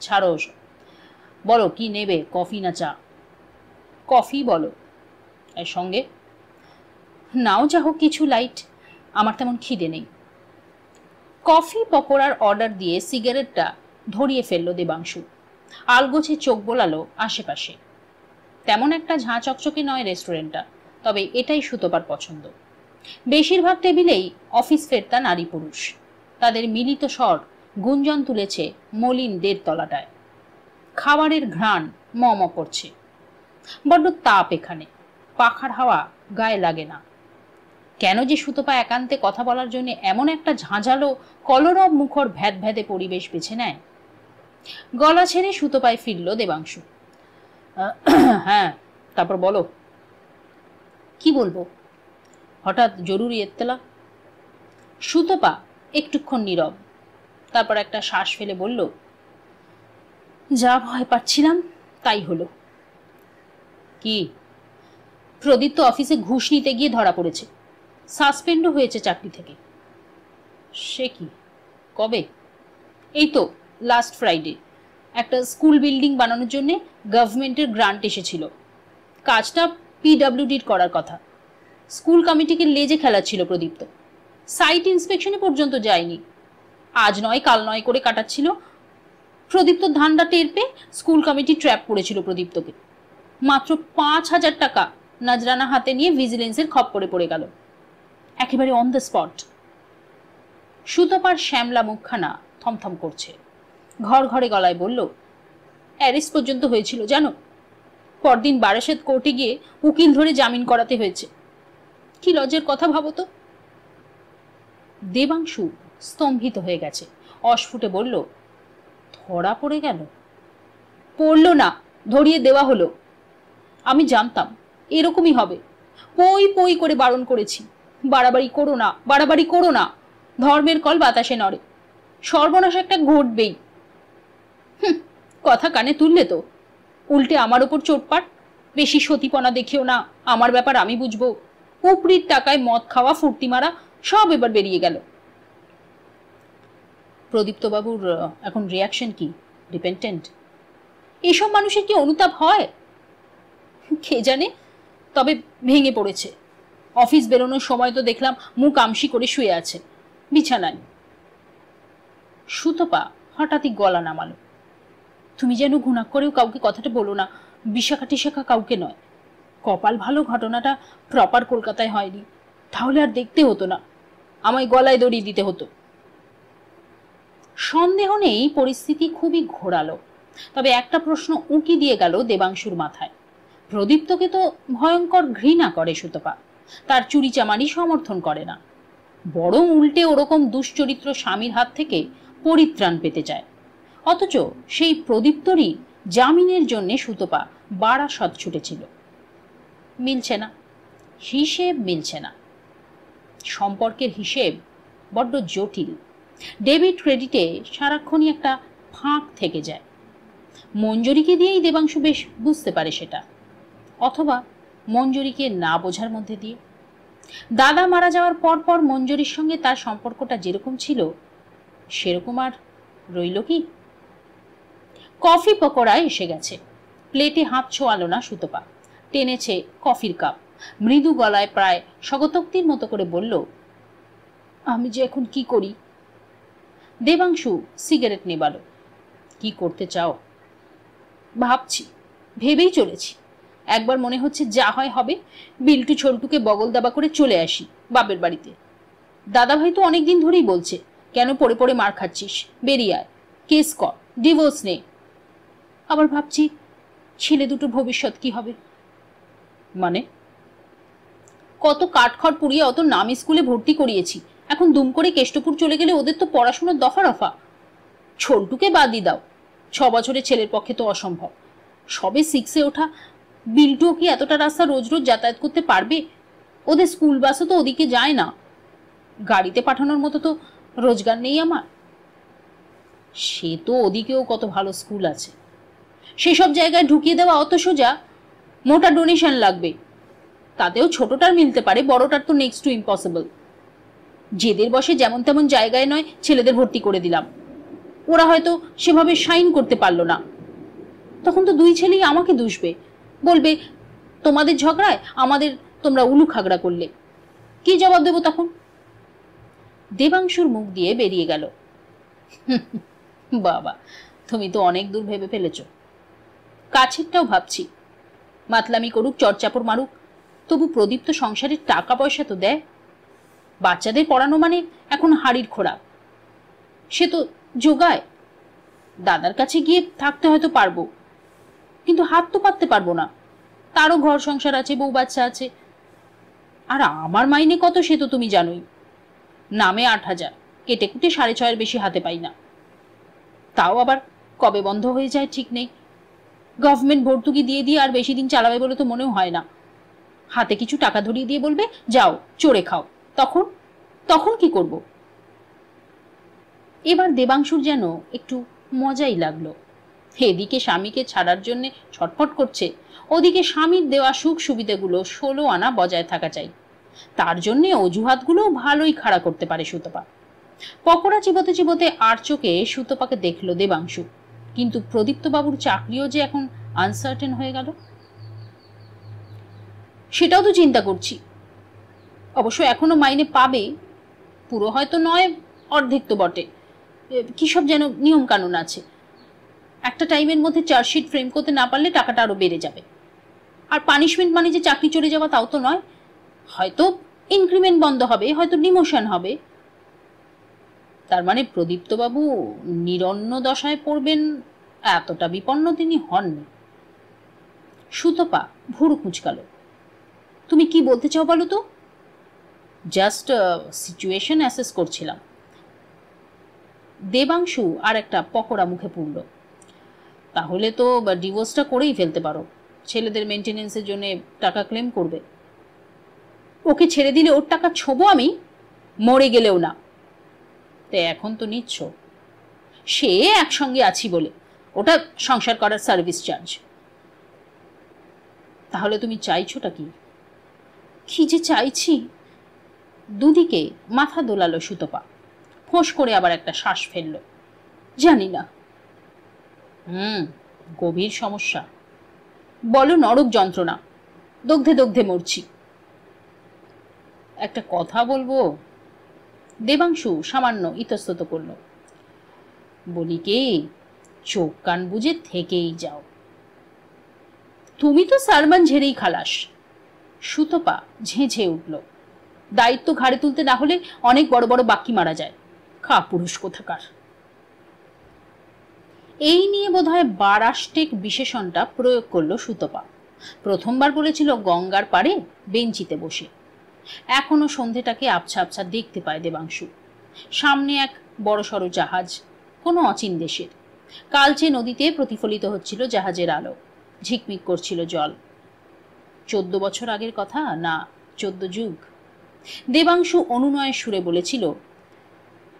A: ছাড়ো, বলো কি নেবে, কফি না চা? কফি বলো। এর সঙ্গে নাও যা হোক কিছু লাইট, আমার তেমন খিদে নেই। কফি পকোড়ার অর্ডার দিয়ে সিগারেটটা ধরিয়ে ফেললো দেবাংশু। আলগোছে চোখ বোলালো আশেপাশে। তেমন একটা ঝাঁ চকচকে নয় রেস্টুরেন্টটা, তবে এটাই সুতপার পছন্দ। বেশিরভাগ টেবিলেই অফিস ফেরতা নারী পুরুষ। তাদের মিলিত স্বর গুঞ্জন তুলেছে মলিন দেড়তলাটায়। খাবারের ঘ্রাণ মম করছে। বড্ড তাপ এখানে, পাখার হাওয়া গায়ে লাগে না। কেন যে সুতপা একান্তে কথা বলার জন্য এমন একটা ঝাঁঝালো কলরব মুখর ভ্যাদ ভ্যাদে পরিবেশ বেছে নেয়? গলা ছেড়ে সুতপায় ফিরল দেবাংশু। হ্যাঁ, তারপর বলো। কি বলবো? হঠাৎ জরুরি এত্তেলা। সুতপা একটুক্ষণ নীরব, তারপর একটা শ্বাস ফেলে বলল, যা ভয় পাচ্ছিলাম তাই হলো। কি? প্রদীপ তো অফিসে ঘুষ নিতে গিয়ে ধরা পড়েছে, সাসপেন্ডও হয়েছে চাকরি থেকে। সে কি? কবে? এই তো লাস্ট ফ্রাইডে। একটা স্কুল বিল্ডিং বানানোর জন্য গভর্নমেন্টের গ্রান্ট এসেছিল। কাজটা পিডব্লিউডির করার কথা। স্কুল কমিটিকে লেজে খেলাচ্ছিল প্রদীপ। তো সাইট ইন্সপেকশনে পর্যন্ত যায়নি। আজ নয় কাল নয় করে কাটাচ্ছিল। প্রদীপ্ত ধান্দা টের পেয়ে স্কুল কমিটি ট্র্যাপ করেছিল প্রদীপ্তকে। মাত্র 5,000 টাকা নজরানা হাতে নিয়ে ভিজিলেন্সের খপ্পরে পড়ে গেল, একেবারে অন দ্য স্পট। সুতপার শ্যামলা মুখখানা থমথম করছে। ঘর ঘরে গলায় বলল, অ্যারেস্ট পর্যন্ত হয়েছিল জানো। পরদিন বারাসাত কোর্টে গিয়ে উকিল ধরে জামিন করাতে হয়েছে। কি লজ্জার কথা ভাবো তো। দেবাংশু স্তম্ভিত হয়ে গেছে। অস্ফুটে বলল, ধরা পড়ে গেল? পড়ল না, ধরিয়ে দেওয়া হলো। আমি জানতাম এরকমই হবে। পই পই করে বারণ করেছি, বাড়াবাড়ি করো না, বাড়াবাড়ি করো না। ধর্মের কল বাতাসে নড়ে, সর্বনাশ একটা ঘটবেই। কথা কানে তুললে তো উল্টে আমার ওপর চোটপাট। বেশি সতীপনা দেখিও না, আমার ব্যাপার আমি বুঝবো। উপরির টাকায় মদ খাওয়া, ফুর্তি মারা সব এবার বেরিয়ে গেল। প্রদীপ্তবাবুর এখন রিয়াকশন কি? রিপেন্টেন্ট? এসব মানুষের কি অনুতাপ হয়? কে জানে, তবে ভেঙে পড়েছে। অফিস বেরোনোর সময় তো দেখলাম মুখ আমসি করে শুয়ে আছে বিছানায়। সুতপা হঠাৎই গলা নামালো। তুমি যেন ঘুণা করেও কাউকে কথাটা বলো না, বিশাখা টিশাখা কাউকে নয়। কপাল ভালো ঘটনাটা প্রপার কলকাতায় হয়নি, তাহলে আর দেখতে হতো না, আমায় গলায় দড়ি দিতে হতো। সন্দেহ নেই পরিস্থিতি খুবই ঘোরালো। তবে একটা প্রশ্ন উঁকি দিয়ে গেল দেবাংশুর মাথায়। প্রদীপ্তকে তো ভয়ঙ্কর ঘৃণা করে সুতপা, তার চুরিচামারি সমর্থন করে না, বরং উল্টে ওরকম দুশ্চরিত্র স্বামীর হাত থেকে পরিত্রাণ পেতে চায়। অথচ সেই প্রদীপ্তরই জামিনের জন্যে সুতপা বারাসত ছুটেছিল। মিলছে না, হিসেব মিলছে না। সম্পর্কের হিসেব বড্ড জটিল। ডেবিট ক্রেডিটে সারাক্ষণই একটা ফাঁক থেকে যায়। মঞ্জুরিকে দিয়েই দেবাংশু বেশ বুঝতে পারে সেটা, অথবা মঞ্জুরিকে না বোঝার মধ্যে দিয়ে। দাদা মারা যাওয়ার পর পর মঞ্জুরির সঙ্গে তার সম্পর্কটা যেরকম ছিল সেরকম আর রইল কি? কফি পকোড়া এসে গেছে। প্লেটে হাত ছোঁয়ালো না সুতপা, টেনেছে কফির কাপ, মৃদু গলায় প্রায় স্বগতোক্তির মতো করে বলল, আমি যে এখন কি করি? দেবাংশু সিগারেট নেবালো। কি করতে চাও? ভাবছি, ভেবেই চলেছি। একবার মনে হচ্ছে যা হয় হবে, বিল্টু ছোল্টুকে বগল দাবা করে চলে আসি বাপের বাড়িতে। দাদাভাই তো অনেকদিন ধরেই বলছে, কেন পড়ে পড়ে মার খাচ্ছিস, বেরিয়ে আয়, কেস কর, ডিভোর্স নে। আবার ভাবছি ছেলে দুটোর ভবিষ্যৎ কি হবে। মানে? কত কাঠখড় পুড়িয়ে অত নামি স্কুলে ভর্তি করিয়েছি, এখন দুম করে কেষ্টপুর চলে গেলে ওদের তো পড়াশোনার দফা রফা। ছোল্টুকে বাদই দাও, 6 বছরের ছেলের পক্ষে তো অসম্ভব। সবে 6-এ ওঠা বিল্টুও কি এতটা রাস্তা রোজ রোজ যাতায়াত করতে পারবে? ওদের স্কুল বাসও তো ওদিকে যায় না। গাড়িতে পাঠানোর মতো তো রোজগার নেই আমার। সে তো ওদিকেও কত ভালো স্কুল আছে, সেসব জায়গায় ঢুকিয়ে দেওয়া অত সোজা? মোটা ডোনেশন লাগবে, তাতেও ছোটটার মিলতে পারে, বড়টার তো নেক্সট টু ইম্পসিবল। জেদের বসে যেমন তেমন জায়গায় নয় ছেলেদের ভর্তি করে দিলাম, ওরা হয়তো সেভাবে সাইন করতে পারলো না। তখন তো দুই ছেলেই আমাকে দুষবে, বলবে তোমাদের ঝগড়ায় আমাদের তোমরা উলু খাগড়া করলে। কি জবাব দেবো তখন? দেবাংশুর মুখ দিয়ে বেরিয়ে গেল, বাবা তুমি তো অনেক দূর ভেবে ফেলেছ। কাছেরটাও ভাবছি, মাতলামি করুক, চড়চাপড় মারুক, তবু প্রদীপ্ত সংসারের টাকা পয়সা তো দেয়। বাচ্চাদের পড়ানো মানে এখন হাড়ির খোরাক, সে তো জোগায়। দাদার কাছে গিয়ে থাকতে হয়তো পারবো, কিন্তু হাত তো পাততে পারবো না। তারও ঘর সংসার আছে, বউ বাচ্চা আছে। আর আমার মাইনে কত সে তো তুমি জানোই, নামে 8,000, কেটে কুটে 6.5-এর বেশি হাতে পাই না। তাও আবার কবে বন্ধ হয়ে যায় ঠিক নেই। গভর্নমেন্ট ভর্তুকি দিয়ে দিয়ে আর বেশি দিন চালাবে বলে তো মনেও হয় না। হাতে কিছু টাকা ধরিয়ে দিয়ে বলবে যাও চড়ে খাও, তখন তখন কি করব? এবার দেবাংশুর যেন একটু মজাই লাগলো। এদিকে স্বামীকে ছাড়ার জন্য ছটফট করছে, ওদিকে স্বামীর দেওয়া সুখ সুবিধাগুলো 16 আনা বজায় থাকা চাই। তার জন্য অজুহাতগুলো ভালোই খাড়া করতে পারে সুতপা। পকোড়া চিবোতে চিবোতে আর চোখে সুতপাকে দেখলো দেবাংশু, কিন্তু প্রদীপ্তবাবুর চাকরিও যে এখন আনসার্টেন হয়ে গেল, সেটাও তো চিন্তা করছি। অবশ্য এখনো মাইনে পাবে, পুরো হয়তো নয়, অর্ধেক তো বটে। কি সব যেন নিয়ম কানুন আছে, একটা টাইমের মধ্যে চার্জশিট ফ্রেম করতে না পারলে টাকাটা আরো বেড়ে যাবে। আর পানিশমেন্ট মানে যে চাকরি চলে যাওয়া তাও তো নয়, হয়তো ইনক্রিমেন্ট বন্ধ হবে, হয়তো ডিমোশন হবে। তার মানে প্রদীপ্তবাবু নিরন্ন দশায় পড়বেন এতটা বিপন্ন তিনি হননি। সুতপা ভুরু কুঁচকালো, তুমি কি বলতে চাও বলো তো? জাস্ট সিচুয়েশন অ্যাসেস করছিলাম। দেবাংশু আর একটা পকোড়া মুখে পুরল। তাহলে তো ডিভোর্সটা করেই ফেলতে পারো, ছেলেদের মেনটেনেন্সের জন্য টাকা ক্লেম করবে। ওকে ছেড়ে দিলে ওর টাকা ছোবো আমি, মরে গেলেও না। তাই এখন তো নিচ্ছ, সে একসঙ্গে আছি বলে, ওটা সংসার করার সার্ভিস চার্জ। তাহলে তুমি চাইছোটা কি? কি যে চাইছি! দুদিকে মাথা দোলালো সুতপা, ফোঁস করে আবার একটা শ্বাস ফেলল। জানি না। গভীর সমস্যা, বলো নরক যন্ত্রণা, দগ্ধে দগ্ধে মরছি। একটা কথা বলবো? দেবাংশু সামান্য ইতস্তত করল। বলি কি, চোখ কান বুঝে থেকেই যাও, তুমি তো সারমান ঝেড়েই খালাস। সুতপা ঝেঁঝে উঠল, দায়িত্ব ঘাড়ে তুলতে না হলে অনেক বড় বড় বাকি মারা যায়, খা পুরুষ কোথাকার। এই নিয়ে বোধহয় বারাষ্টেক বিশেষণটা প্রয়োগ করলো সুতপা। প্রথমবার বলেছিল গঙ্গার পাড়ে বেঞ্চিতে বসে। এখনো সন্ধেটাকে আবছা আবছা দেখতে পায় দেবাংশু। সামনে এক বড়সড় জাহাজ, কোনো অচিন দেশের, কালচে নদীতে প্রতিফলিত হচ্ছিল জাহাজের আলো, ঝিকমিক করছিল জল। 14 বছর আগের কথা, না 14 যুগ। দেবাংশু অনুনয়ের সুরে বলেছিল,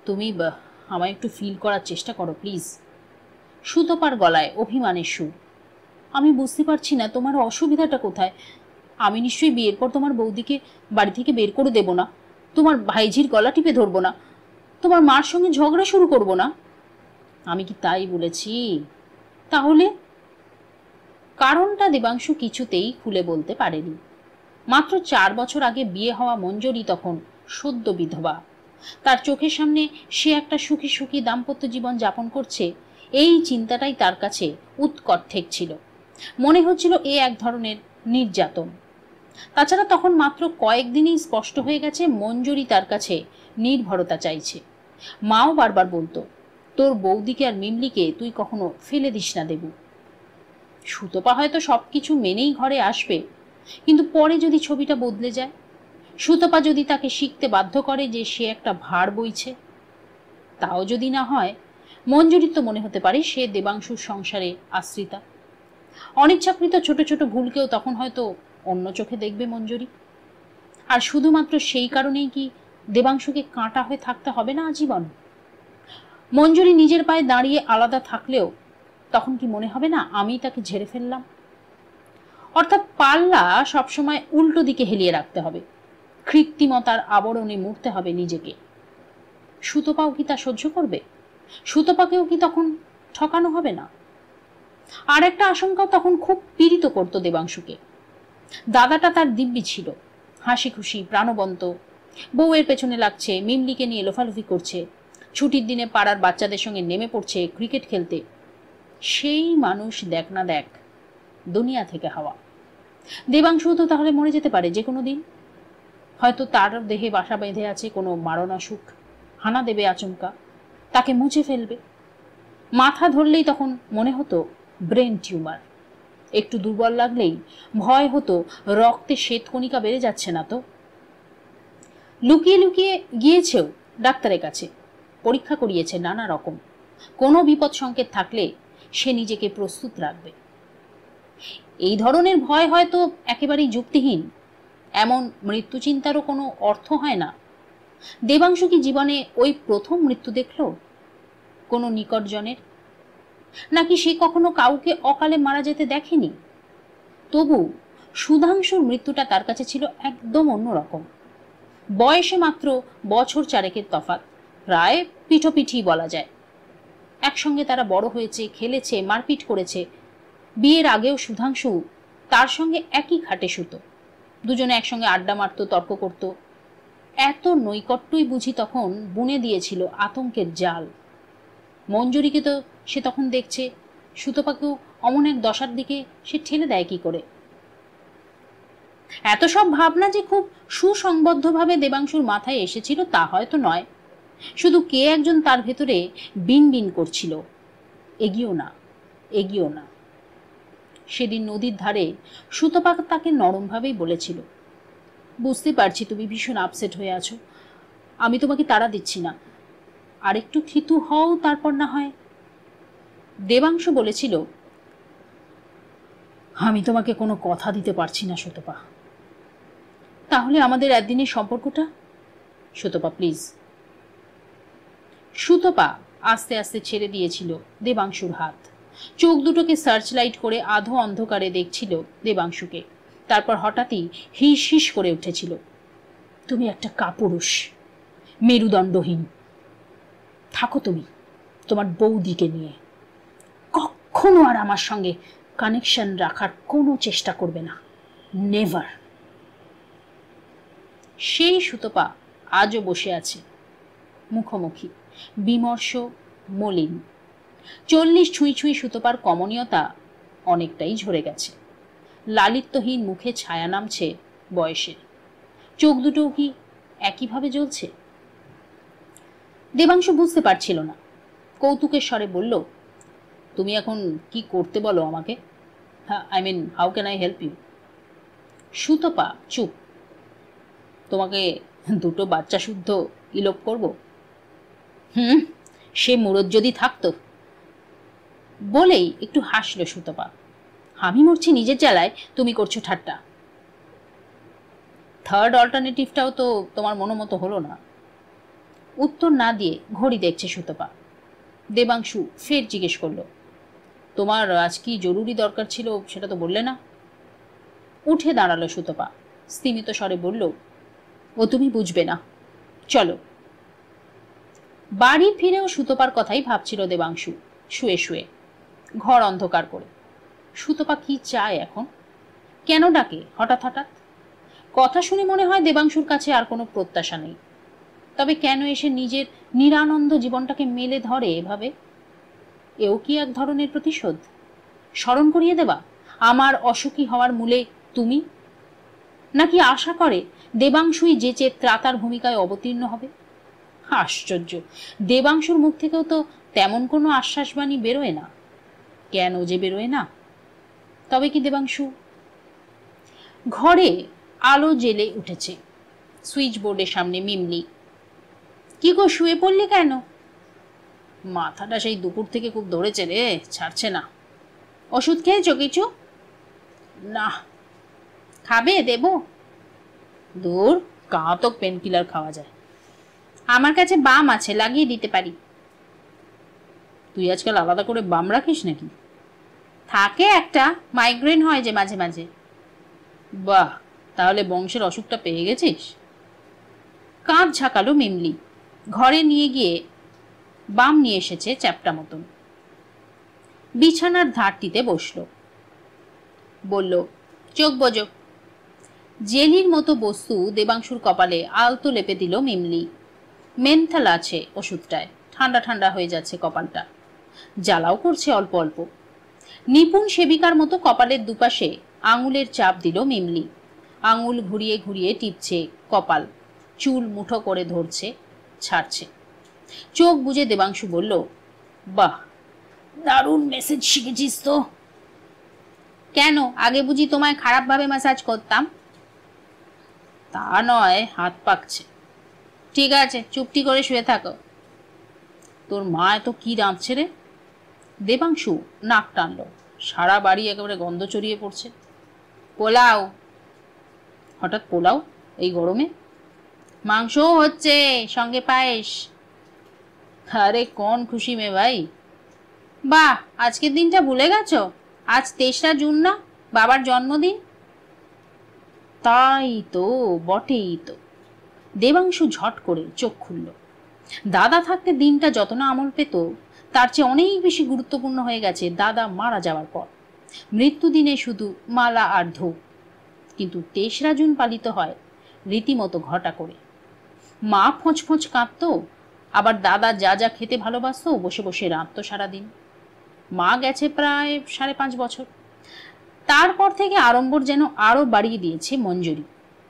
A: তুমি আমায় একটু ফিল করার চেষ্টা করো প্লিজ। সুতপার গলায় অভিমানের সুর। আমি বুঝতে পারছি না তোমার অসুবিধাটা কোথায়। আমি নিশ্চয়ই বিয়ের পর তোমার বৌদিকে বাড়ি থেকে বের করে দেব না, তোমার ভাইঝির গলা টিপে ধরবো না, তোমার মার সঙ্গে ঝগড়া শুরু করব না। আমি কি তাই বলেছি? তাহলে? কারণটা দেবাংশু কিছুতেই খুলে বলতে পারেনি। মাত্র 4 বছর আগে বিয়ে হওয়া মঞ্জরি তখন সদ্য বিধবা। তার চোখের সামনে সে একটা সুখী সুখী দাম্পত্য জীবন যাপন করছে, এই চিন্তাটাই তার কাছে উৎকট ঠেকছিল। মনে হচ্ছিল এ এক ধরনের নির্যাতন। তাছাড়া তখন মাত্র কয়েকদিনই স্পষ্ট হয়ে গেছে মঞ্জরি তার কাছে নির্ভরতা চাইছে। মাও বারবার বলতো, তোর বৌদিকে আর মিমলিকে তুই কখনো ফেলে দিস না দেবু। সুতপা হয়তো সবকিছু মেনেই ঘরে আসবে, কিন্তু পরে যদি ছবিটা বদলে যায়, সুতপা যদি তাকে শিখতে বাধ্য করে যে সে একটা ভার বইছে, তাও যদি না হয়, মঞ্জুরির তো মনে হতে পারে সে দেবাংশুর সংসারে আশ্রিতা। অনিচ্ছাকৃত ছোট ছোট ভুলকেও তখন হয়তো অন্য চোখে দেখবে মঞ্জুরি। আর শুধুমাত্র সেই কারণেই কি দেবাংশুকে কাঁটা হয়ে থাকতে হবে না আজীবন? মঞ্জুরি নিজের পায়ে দাঁড়িয়ে আলাদা থাকলেও তখন কি মনে হবে না আমি তাকে ঝেড়ে ফেললাম? অর্থাৎ পাল্লা সবসময় উল্টো দিকে হেলিয়ে রাখতে হবে, কৃত্রিমতার আবরণে মুড়তে হবে নিজেকে। সুতপাও কি তা সহ্য করবে? সুতপাকেও কি তখন ঠকানো হবে না? আর একটা আশঙ্কাও তখন খুব পীড়িত করত দেবাংশুকে। দাদাটা তার দিব্যি ছিল, হাসি খুশি, প্রাণবন্ত, বউয়ের পেছনে লাগছে, মিমলিকে নিয়ে লোফালুফি করছে, ছুটির দিনে পাড়ার বাচ্চাদের সঙ্গে নেমে পড়ছে ক্রিকেট খেলতে। সেই মানুষ দেখ না দেখ দুনিয়া থেকে হাওয়া। দেবাংশু তো তাহলে মরে যেতে পারে যে কোনো দিন। হয়তো তার দেহে বাসা বেঁধে আছে কোনো মারণা সুখ, হানা দেবে আচমকা, তাকে মুছে ফেলবে। মাথা ধরলেই তখন মনে হতো ব্রেন টিউমার, একটু দুর্বল লাগলেই ভয় হতো রক্তে শ্বেতকণিকা বেড়ে যাচ্ছে না তো। লুকিয়ে লুকিয়ে গিয়েছেও ডাক্তারের কাছে, পরীক্ষা করিয়েছে নানা রকম। কোনো বিপদ সংকেত থাকলে সে নিজেকে প্রস্তুত রাখবে। এই ধরনের ভয় হয়তো একেবারেই যুক্তিহীন, এমন মৃত্যু চিন্তারও কোনো অর্থ হয় না। দেবাংশু কি জীবনে ওই প্রথম মৃত্যু দেখল কোনো নিকটজনের? নাকি সে কখনো কাউকে অকালে মারা যেতে দেখেনি? তবু সুধাংশুর মৃত্যুটা তার কাছে ছিল একদম অন্যরকম। বয়সে মাত্র বছর 4 তফাৎ, প্রায় পিঠোপিঠি বলা যায়। একসঙ্গে তারা বড় হয়েছে, খেলেছে, মারপিট করেছে। বিয়ের আগেও সুধাংশু তার সঙ্গে একই খাটে শুতো, দুজনে একসঙ্গে আড্ডা মারত, তর্ক করত। এত নৈকট্যই বুঝি তখন বুনে দিয়েছিল আতঙ্কের জাল। মঞ্জুরিকে তো সে তখন দেখছে, সুতপাকেও অমন এক দশার দিকে সে ঠেলে দেয় কি করে? এত সব ভাবনা যে খুব সুসংবদ্ধভাবে দেবাংশুর মাথায় এসেছিল তা হয়তো নয়, শুধু কে একজন তার ভেতরে বিন বিন করছিল, এগিয়েও না, এগিয়েও না। সেদিন নদীর ধারে সুতপা তাকে নরমভাবেই বলেছিল, বুঝতে পারছি তুমি ভীষণ আপসেট হয়ে আছো, আমি তোমাকে তাড়া দিচ্ছি না, আর একটু থিতু হও, তারপর না হয়। দেবাংশু বলেছিল, আমি তোমাকে কোনো কথা দিতে পারছি না সুতপা। তাহলে আমাদের একদিনের সম্পর্কটা? সুতপা প্লিজ। সুতপা আস্তে আস্তে ছেড়ে দিয়েছিল দেবাংশুর হাত, চোখ দুটোকে সার্চ লাইট করে আধো অন্ধকারে দেখছিল দেবাংশুকে। তারপর হঠাৎই হিস হিস করে উঠেছিল, তুমি একটা কাপুরুষ, মেরুদণ্ডহীন। থাকো তুমি তোমার বৌদিকে নিয়ে, কখনো আর আমার সঙ্গে কানেকশন রাখার কোনো চেষ্টা করবে না, নেভার। সেই সুতপা আজও বসে আছে মুখোমুখি, বিমর্ষ, মলিন। 40 ছুঁই ছুঁই সুতপার কমনীয়তা অনেকটাই ঝরে গেছে। লালিত্যহীন মুখে ছায়া নামছে বয়সের। চোখ দুটো কি একইভাবে জ্বলছে? দেবাংশু বুঝতে পারছিল না, কৌতুকের স্বরে বলল, তুমি এখন কি করতে বলো আমাকে? I mean, how can I help you? Sutapa চুপ। তোমাকে 2 বাচ্চা শুদ্ধ ইলোপ করব? সে মুরত যদি থাকতো। বলেই একটু হাসল সুতপা। আমি মরছি নিজের জ্বালায়, তুমি করছো ঠাট্টা। থার্ড অল্টারনেটিভটাও তো তোমার মনোমতো হলো না। উত্তর না দিয়ে ঘড়ি দেখছে সুতপা। দেবাংশু ফের জিজ্ঞেস করলো, তোমার আজ কি জরুরি দরকার ছিল সেটা তো বললে না? উঠে দাঁড়ালো সুতপা, স্তিমিত স্বরে বলল, ও তুমি বুঝবে না, চলো। বাড়ি ফিরেও সুতপার কথাই ভাবছিল দেবাংশু, শুয়ে শুয়ে, ঘর অন্ধকার করে। সুতপা কি চায় এখন? কেন ডাকে হঠাৎ হঠাৎ? কথা শুনে মনে হয় দেবাংশুর কাছে আর কোনো প্রত্যাশা নেই। তবে কেন এসে নিজের নিরানন্দ জীবনটাকে মেলে ধরে এভাবে? এও কি এক ধরনের প্রতিশোধ? স্মরণ করিয়ে দেবা আমার অসুখী হওয়ার মূলে তুমি? নাকি আশা করে দেবাংশুই যেচে ত্রাতার ভূমিকায় অবতীর্ণ হবে? আশ্চর্য, দেবাংশুর মুখ থেকেও তো তেমন কোনো আশ্বাসবাণী বেরোয় না। কেন যে বেরোয় না? তবে কি দেবাংশু? ঘরে আলো জ্বেলে উঠেছে। সুইচ বোর্ডের সামনে মিমলি। কি গো, শুয়ে পড়লি কেন? মাথাটা সেই দুপুর থেকে খুব ধরেছে রে, ছাড়ছে না। ওষুধ খেয়েছো কিছু? না। খাবে দেব? দূর, ঘাতক পেনকিলার খাওয়া যায়। আমার কাছে বাম আছে, লাগিয়ে দিতে পারি। তুই আজকাল আলাদা করে বাম রাখিস নাকি? থাকে একটা, মাইগ্রেন হয় যে মাঝে মাঝে। বাহ, তাহলে বংশের অসুখটা পেয়ে গেছিস। কাঁধ ঝাঁকালো মিমলি। ঘরে নিয়ে গিয়ে বাম নিয়ে এসেছে চ্যাপটা মতন। বিছানার ধারটিতে বসলো। বলল, চোখ বোঝো। জেলির মতো বস্তু দেবাংশুর কপালে আলতো লেপে দিল মিমলি। মেন্থাল আছে ওষুধটায়, ঠান্ডা ঠান্ডা হয়ে যাচ্ছে কপালটা, জ্বালাও করছে অল্প অল্প। নিপুণ সেবিকার মতো কপালের দুপাশে আঙুলের চাপ দিল মিমলি। আঙুল ঘুরিয়ে ঘুরিয়ে টিপছে কপাল, চুল মুঠো করে ধরছে, ছাড়ছে। চোখ বুজে দেবাংশু বলল, বাহ, দারুণ মেসেজ শিখেছিস তো। কেন, আগে বুঝি তোমায় খারাপভাবে ম্যাসাজ করতাম? তা নয়, হাত পাকছে। ঠিক আছে, চুপটি করে শুয়ে থাকো। তোর মা এত কি রাঁধছে রে? দেবাংশু নাক টানল। সারা বাড়ি একেবারে গন্ধ ছড়িয়ে পড়ছে। পোলাও। হঠাৎ পোলাও এই গরমে? মাংসও হচ্ছে, সঙ্গে পায়েস। আরে কোন খুশি মে ভাই। বাহ, আজকের দিনটা ভুলে গেছো? আজ 23 জুন না, বাবার জন্মদিন? তাই তো, বটেই তো। দেবাংশু ঝট করে চোখ খুলল। দাদা থাকতে দিনটা যত না আমল পেত, তার চেয়ে অনেক বেশি গুরুত্বপূর্ণ হয়ে গেছে দাদা মারা যাওয়ার পর। মৃত্যুদিনে শুধু মালা আর ধূপ, কিন্তু 23 জুন পালিত হয় রীতিমতো ঘটা করে। মা ফোঁচ কাঁদত, আবার দাদা যা যা খেতে ভালোবাসত বসে বসে রাঁধত সারাদিন। মা গেছে প্রায় 5.5 বছর। তারপর থেকে আড়ম্বর যেন আরো বাড়িয়ে দিয়েছে মঞ্জুরি।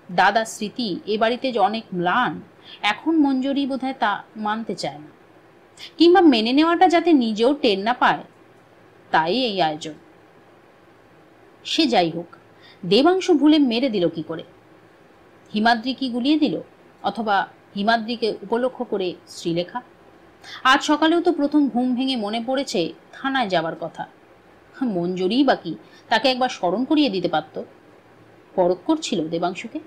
A: দাদার স্মৃতি এ বাড়িতে যে অনেক ম্লান, এখন মঞ্জুরি বোধহয় তা মানতে চায় না, কিংবা মেনে নেওয়াটা যাতে নিজেও টের না পায়, তাই এই আয়োজন। সে যাই হোক, দেবাংশু ভুলে মেরে দিল কি করে? হিমাদ্রি কি গুলিয়ে দিল? অথবা হিমাদ্রিকে উপলক্ষ করে শ্রীলেখা? আজ সকালেও তো প্রথম ঘুম ভেঙে মনে পড়েছে থানায় যাবার কথা। মঞ্জুরি বাকি, তাকে একবার স্মরণ করিয়ে দিতে পারত। পরখ করছিল দেবাংশুকে।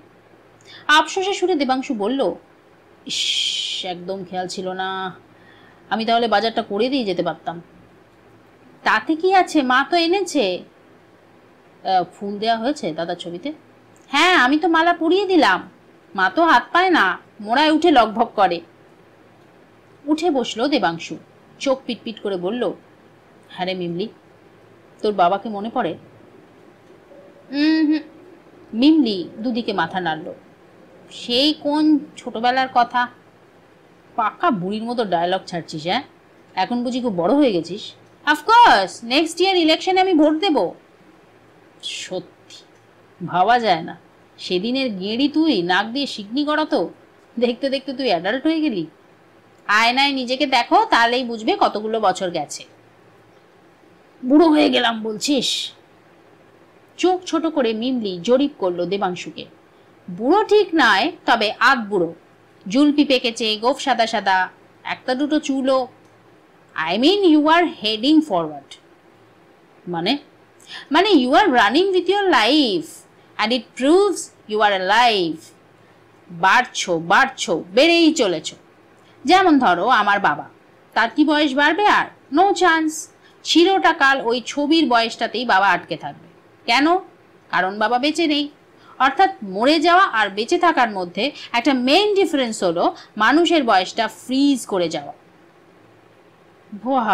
A: আফসোসে সুরে দেবাংশু বলল, ইস, একদম খেয়াল ছিল না। আমি তাহলে বাজারটা করে দিয়ে যেতে পারতাম। তাতে কি আছে, মা তো এনেছে। ফুল দেয়া হয়েছে দাদার ছবিতে? হ্যাঁ, আমি তো মালা পুড়িয়ে দিলাম। মা তো হাত পায় না, মোড়ায় উঠে লগভগ করে। উঠে বসলো দেবাংশু, চোখ পিটপিট করে বলল, হ্যাঁ রে মিমলি, তোর বাবাকে মনে পড়ে? মিমলি দুদিকে মাথা নাড়ল। সেই কোন ছোটবেলার কথা। পাকা বুড়ির মতো ডায়লগ ছাড়ছিস। হ্যাঁ, এখন বুঝি খুব বড় হয়ে গেছিস? অফকোর্স, নেক্সট ইয়ার ইলেকশনে আমি ভোট দেব। সত্যি ভাবা যায় না, সেদিনের গেঁড়ি তুই নাক দিয়ে শিকনি করাতো, দেখতে দেখতে তুই অ্যাডাল্ট হয়ে গেলি। আয়নায় নিজেকে দেখো, তাহলেই বুঝবে কতগুলো বছর গেছে। বুড়ো হয়ে গেলাম বলছিস? চোখ ছোট করে মিমলি জরিপ করলো দেবাংশুকে। বুড়ো ঠিক নয়, তবে আধ বুড়ো। জুলপি পেকেছে, গোফ সাদা সাদা, একটা দুটো চুলও। I mean you are heading forward. মানে মানে you are running with your life and it proves you are alive. বাড়ছো বেড়েই চলেছ। যেমন ধরো আমার বাবা, তার কি বয়স বাড়বে? আর নো চান্স। চিরটা কাল ওই ছবির বয়সটাতেই বাবা আটকে থাকবে। কেন? কারণ বাবা বেঁচে নেই। অর্থাৎ মরে যাওয়া আর বেঁচে থাকার মধ্যে একটা মেইন ডিফারেন্স হলো মানুষের বয়সটা ফ্রিজ করে যাওয়া। বাহ,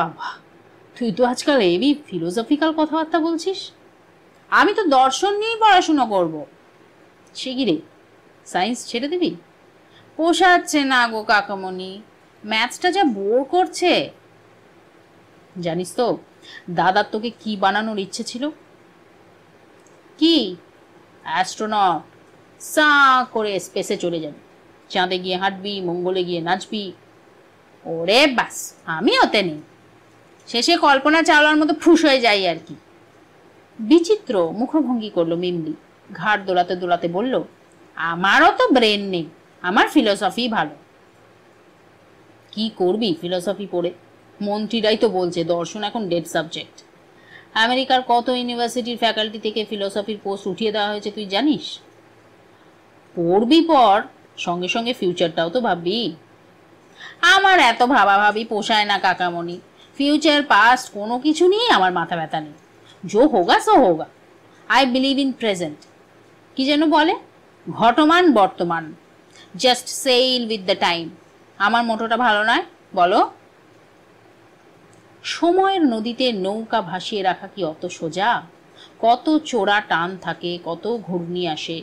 A: তুই তো আজকাল এবি ফিলোসফিক্যাল কথাবার্তা বলছিস। আমি তো দর্শন নিয়েই পড়াশুনো করব। সে কি রে, সায়েন্স ছেড়ে দিবি? পোষাচ্ছে না গো কাকামণি, ম্যাথসটা যা বোর করছে। জানিস তো দাদার তোকে কি বানানোর ইচ্ছে ছিল? কি? অ্যাস্ট্রোনট। সা করে স্পেসে চলে যাবি, চাঁদে গিয়ে হাঁটবি, মঙ্গলে গিয়ে নাচবি। ওরে বাস, আমি ওতে নেই। শেষে কল্পনা চাওয়ার মতো ফুস হয়ে যাই আর কি। বিচিত্র মুখভঙ্গি করলো মিমলি, ঘাড় দোলাতে দোলাতে বলল, আমারও তো ব্রেন নেই, আমার ফিলোসফি ভালো। কি করবি ফিলোসফি পড়ে? মন্ত্রীরাই তো বলছে দর্শন এখন ডেড সাবজেক্ট। আমেরিকার কত ইউনিভার্সিটির ফ্যাকাল্টি থেকে ফিলোসফির পোস্ট উঠিয়ে দেওয়া হয়েছে তুই জানিস? পড়বি পর, সঙ্গে সঙ্গে ফিউচারটাও তো ভাববি। আমার এত ভাবাভাবি পোষায় না কাকামণি। ফিউচার পাস্ট কোনো কিছু নিয়েই আমার মাথা ব্যথা নেই। জো হোগা সো হোগা। I believe in present. কি যেন বলে, ঘটমান বর্তমান, just sail with the time. আমার মোটোটা ভালো নয় বলো? সময়ের নদীতে নৌকা ভাসিয়ে রাখা কি অত সোজা? কত চোরা টান থাকে, কত ঘূর্ণি আসে।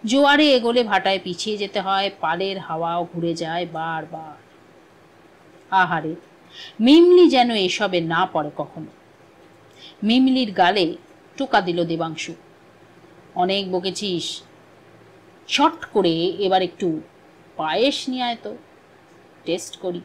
A: জোয়ারে এগোলে ভাটায় পিছিয়ে যেতে হয়, পালের হাওয়াও ঘুরে যায় বারবার। আহারে, মিমলি যেন এসবে না পড়ে কখনো। মিমলির গালে টোকা দিল দেবাংশু। অনেক বকেছিস, চট করে এবার একটু পায়েস নিয়ে আয় তো, টেস্ট করি।